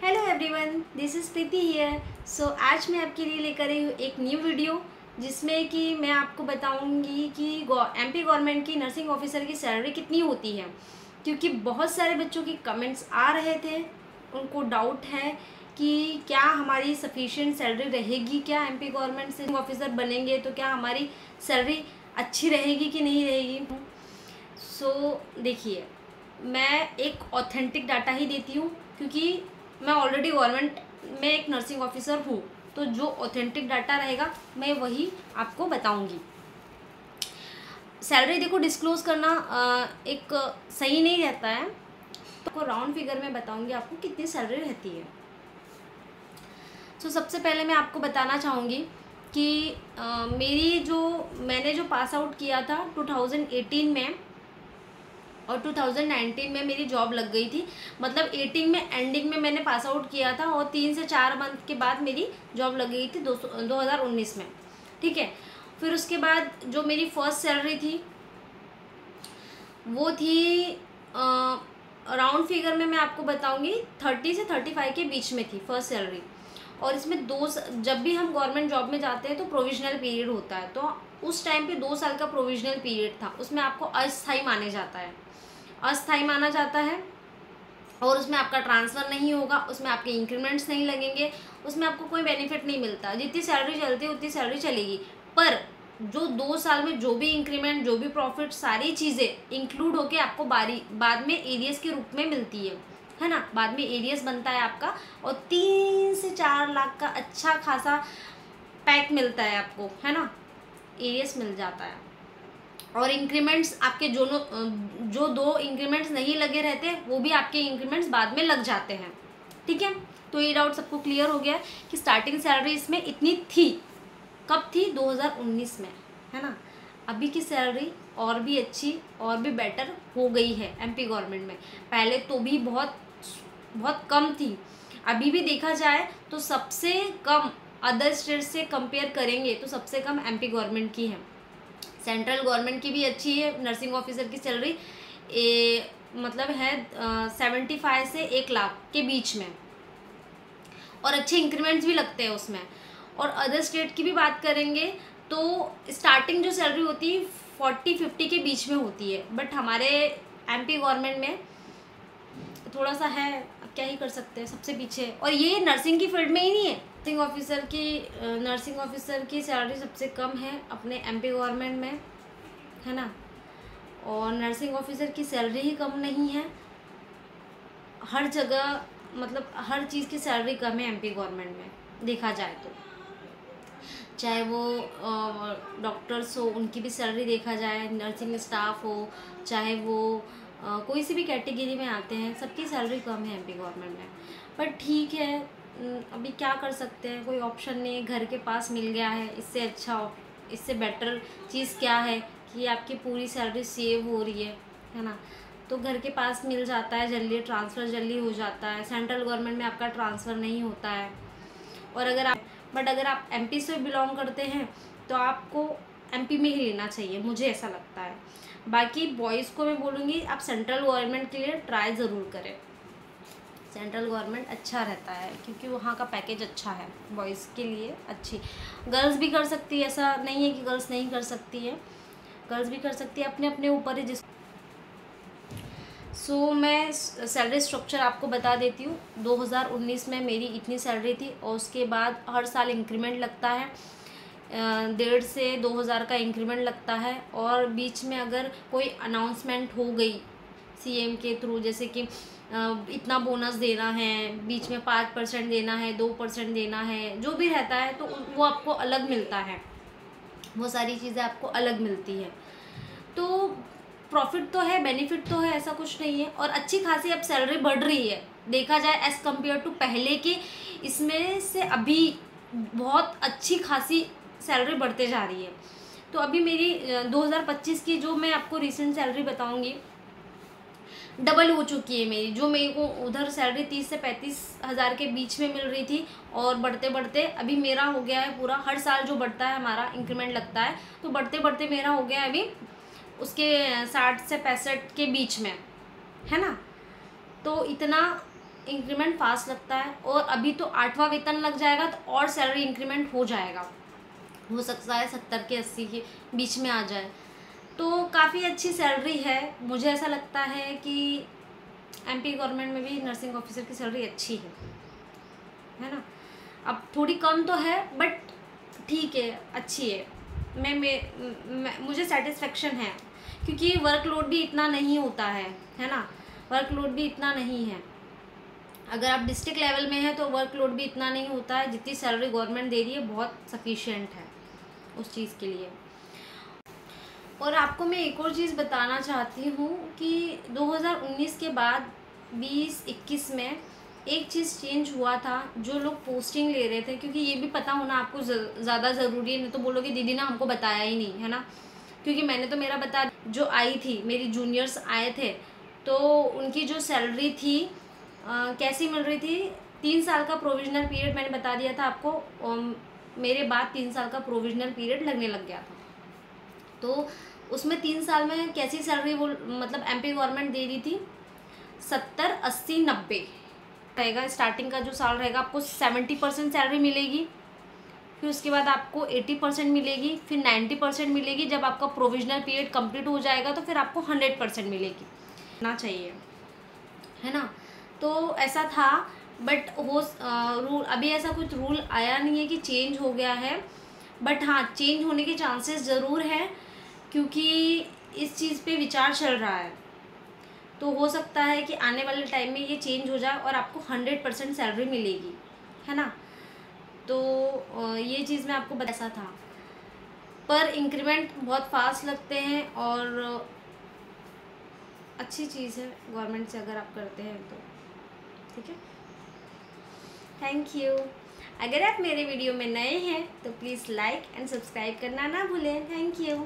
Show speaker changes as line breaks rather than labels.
Hello everyone, this is Preeti here. So आज मैं आपके लिए लेकर आई हूँ एक न्यू वीडियो जिसमें कि मैं आपको बताऊंगी कि एमपी गवर्नमेंट की नर्सिंग ऑफिसर की सैलरी कितनी होती है, क्योंकि बहुत सारे बच्चों की कमेंट्स आ रहे थे। उनको डाउट है कि क्या हमारी सफिशिएंट सैलरी रहेगी, क्या एमपी गवर्नमेंट से ऑफिसर बनेंगे तो क्या हमारी सैलरी अच्छी रहेगी कि नहीं रहेगी। सो देखिए, मैं एक ऑथेंटिक डाटा ही देती हूँ, क्योंकि मैं ऑलरेडी गवर्नमेंट में एक नर्सिंग ऑफिसर हूँ। तो जो ऑथेंटिक डाटा रहेगा मैं वही आपको बताऊंगी। सैलरी देखो, डिस्क्लोज करना एक सही नहीं रहता है, तो राउंड फिगर में बताऊंगी आपको कितनी सैलरी रहती है। सबसे पहले मैं आपको बताना चाहूँगी कि मैंने जो पास आउट किया था 2018 में और 2019 में मेरी जॉब लग गई थी। मतलब 18 में एंडिंग में मैंने पास आउट किया था और 3 से 4 मंथ के बाद मेरी जॉब लग गई थी 2019 में। ठीक है, फिर उसके बाद जो मेरी फर्स्ट सैलरी थी वो थी राउंड फिगर में मैं आपको बताऊंगी 30 से 35 के बीच में थी फर्स्ट सैलरी। और इसमें जब भी हम गवर्नमेंट जॉब में जाते हैं तो प्रोविजनल पीरियड होता है, तो उस टाइम पे 2 साल का प्रोविजनल पीरियड था। उसमें आपको अस्थायी माना जाता है और उसमें आपका ट्रांसफ़र नहीं होगा, उसमें आपके इंक्रीमेंट्स नहीं लगेंगे, उसमें आपको कोई बेनिफिट नहीं मिलता। जितनी सैलरी चलती है उतनी सैलरी चलेगी, पर जो 2 साल में जो भी इंक्रीमेंट, जो भी प्रॉफिट, सारी चीज़ें इंक्लूड होके आपको बाद में एरियस के रूप में मिलती है ना। बाद में एरियस बनता है आपका और 3 से 4 लाख का अच्छा खासा पैक मिलता है आपको, है ना, एरियस मिल जाता है। और इंक्रीमेंट्स आपके जो 2 इंक्रीमेंट्स नहीं लगे रहते वो भी आपके इंक्रीमेंट्स बाद में लग जाते हैं। ठीक है, तो ये डाउट सबको क्लियर हो गया कि स्टार्टिंग सैलरी इसमें इतनी थी। कब थी? 2019 में, है ना। अभी की सैलरी और भी अच्छी और भी बेटर हो गई है एमपी गवर्नमेंट में। पहले तो भी बहुत बहुत कम थी। अभी भी देखा जाए तो सबसे कम अदर स्टेट से कंपेयर करेंगे तो सबसे कम एमपी गवर्नमेंट की है। सेंट्रल गवर्नमेंट की भी अच्छी है नर्सिंग ऑफिसर की सैलरी, मतलब है 75 से 1 लाख के बीच में, और अच्छे इंक्रीमेंट्स भी लगते हैं उसमें। और अदर स्टेट की भी बात करेंगे तो स्टार्टिंग जो सैलरी होती है 40-50 के बीच में होती है, बट हमारे एमपी गवर्नमेंट में थोड़ा सा है, क्या ही कर सकते हैं, सबसे पीछे। और ये नर्सिंग की फील्ड में ही नहीं है, नर्सिंग ऑफिसर की सैलरी सबसे कम है अपने एमपी गवर्नमेंट में, है ना। और नर्सिंग ऑफिसर की सैलरी ही कम नहीं है, हर जगह मतलब हर चीज़ की सैलरी कम है एमपी गवर्नमेंट में देखा जाए तो। चाहे वो डॉक्टर्स हो उनकी भी सैलरी देखा जाए, नर्सिंग स्टाफ हो, चाहे वो कोई सी भी कैटेगरी में आते हैं, सबकी सैलरी कम है एमपी गवर्नमेंट में। पर ठीक है, अभी क्या कर सकते हैं, कोई ऑप्शन नहीं है, घर के पास मिल गया है। इससे बेटर चीज़ क्या है कि आपकी पूरी सैलरी सेव हो रही है ना। तो घर के पास मिल जाता है, जल्दी ट्रांसफ़र जल्दी हो जाता है। सेंट्रल गवर्नमेंट में आपका ट्रांसफ़र नहीं होता है। और अगर आप एमपी से बिलोंग करते हैं तो आपको एमपी में ही लेना चाहिए, मुझे ऐसा लगता है। बाकी बॉयज़ को मैं बोलूँगी आप सेंट्रल गवर्नमेंट के लिए ट्राई ज़रूर करें। सेंट्रल गवर्नमेंट अच्छा रहता है क्योंकि वहाँ का पैकेज अच्छा है, बॉयज़ के लिए अच्छी। गर्ल्स भी कर सकती है, ऐसा नहीं है कि गर्ल्स नहीं कर सकती है, गर्ल्स भी कर सकती है, अपने अपने ऊपर है मैं सैलरी स्ट्रक्चर आपको बता देती हूँ। 2019 में मेरी इतनी सैलरी थी और उसके बाद हर साल इंक्रीमेंट लगता है, 1,500 से 2,000 का इंक्रीमेंट लगता है। और बीच में अगर कोई अनाउंसमेंट हो गई सीएम के थ्रू, जैसे कि इतना बोनस देना है, बीच में 5% देना है, 2% देना है, जो भी रहता है, तो वो आपको अलग मिलता है, वो सारी चीज़ें आपको अलग मिलती है। तो प्रॉफिट तो है, बेनिफिट तो है, ऐसा कुछ नहीं है। और अच्छी खासी अब सैलरी बढ़ रही है देखा जाए एज़ कम्पेयर टू पहले के, इसमें से अभी बहुत अच्छी खासी सैलरी बढ़ते जा रही है। तो अभी मेरी 2025 की जो मैं आपको रिसेंट सैलरी बताऊंगी डबल हो चुकी है मेरी। जो मेरे को उधर सैलरी 30 से 35 हज़ार के बीच में मिल रही थी और बढ़ते बढ़ते अभी मेरा हो गया है पूरा, हर साल जो बढ़ता है हमारा इंक्रीमेंट लगता है, तो बढ़ते बढ़ते मेरा हो गया है अभी उसके 60 से 65 के बीच में, है ना। तो इतना इंक्रीमेंट फास्ट लगता है, और अभी तो 8वां वेतन लग जाएगा तो और सैलरी इंक्रीमेंट हो जाएगा, हो सकता है 70 के 80 के बीच में आ जाए। तो काफ़ी अच्छी सैलरी है। मुझे ऐसा लगता है कि एमपी गवर्नमेंट में भी नर्सिंग ऑफिसर की सैलरी अच्छी है ना। अब थोड़ी कम तो है बट ठीक है, अच्छी है। मुझे सेटिस्फेक्शन है, क्योंकि वर्कलोड भी इतना नहीं होता है ना, वर्कलोड भी इतना नहीं है। अगर आप डिस्ट्रिक्ट लेवल में हैं तो वर्कलोड भी इतना नहीं होता है, जितनी सैलरी गवर्नमेंट दे रही है बहुत सफिशिएंट है उस चीज़ के लिए। और आपको मैं एक और चीज़ बताना चाहती हूँ कि 2019 के बाद 20-21 में एक चीज़ चेंज हुआ था, जो लोग पोस्टिंग ले रहे थे, क्योंकि ये भी पता होना आपको ज़्यादा ज़रूरी है, नहीं तो बोलोगे दीदी ना हमको बताया ही नहीं, है ना। क्योंकि मैंने तो मेरा बता, जो आई थी मेरी जूनियर्स आए थे तो उनकी जो सैलरी थी कैसी मिल रही थी, 3 साल का प्रोविजनल पीरियड मैंने बता दिया था आपको, मेरे बाद 3 साल का प्रोविजनल पीरियड लगने लग गया था। तो उसमें 3 साल में कैसी सैलरी वो मतलब एमपी गवर्नमेंट दे रही थी, 70, 80, 90 रहेगा। स्टार्टिंग का जो साल रहेगा आपको 70% सैलरी मिलेगी, फिर उसके बाद आपको 80% मिलेगी, फिर 90% मिलेगी। जब आपका प्रोविजनल पीरियड कंप्लीट हो जाएगा तो फिर आपको 100% मिलेगी ना, चाहिए है ना। तो ऐसा था, बट रूल अभी ऐसा कुछ रूल आया नहीं है कि चेंज हो गया है, बट हाँ चेंज होने के चांसेस ज़रूर हैं, क्योंकि इस चीज़ पे विचार चल रहा है। तो हो सकता है कि आने वाले टाइम में ये चेंज हो जाए और आपको 100% सैलरी मिलेगी, है ना। तो ये चीज़ मैं आपको ऐसा था, पर इंक्रीमेंट बहुत फास्ट लगते हैं और अच्छी चीज़ है गवर्नमेंट से अगर आप करते हैं तो, ठीक है। Thank you. अगर आप मेरे वीडियो में नए हैं तो प्लीज़ लाइक एंड सब्सक्राइब करना ना भूलें। Thank you.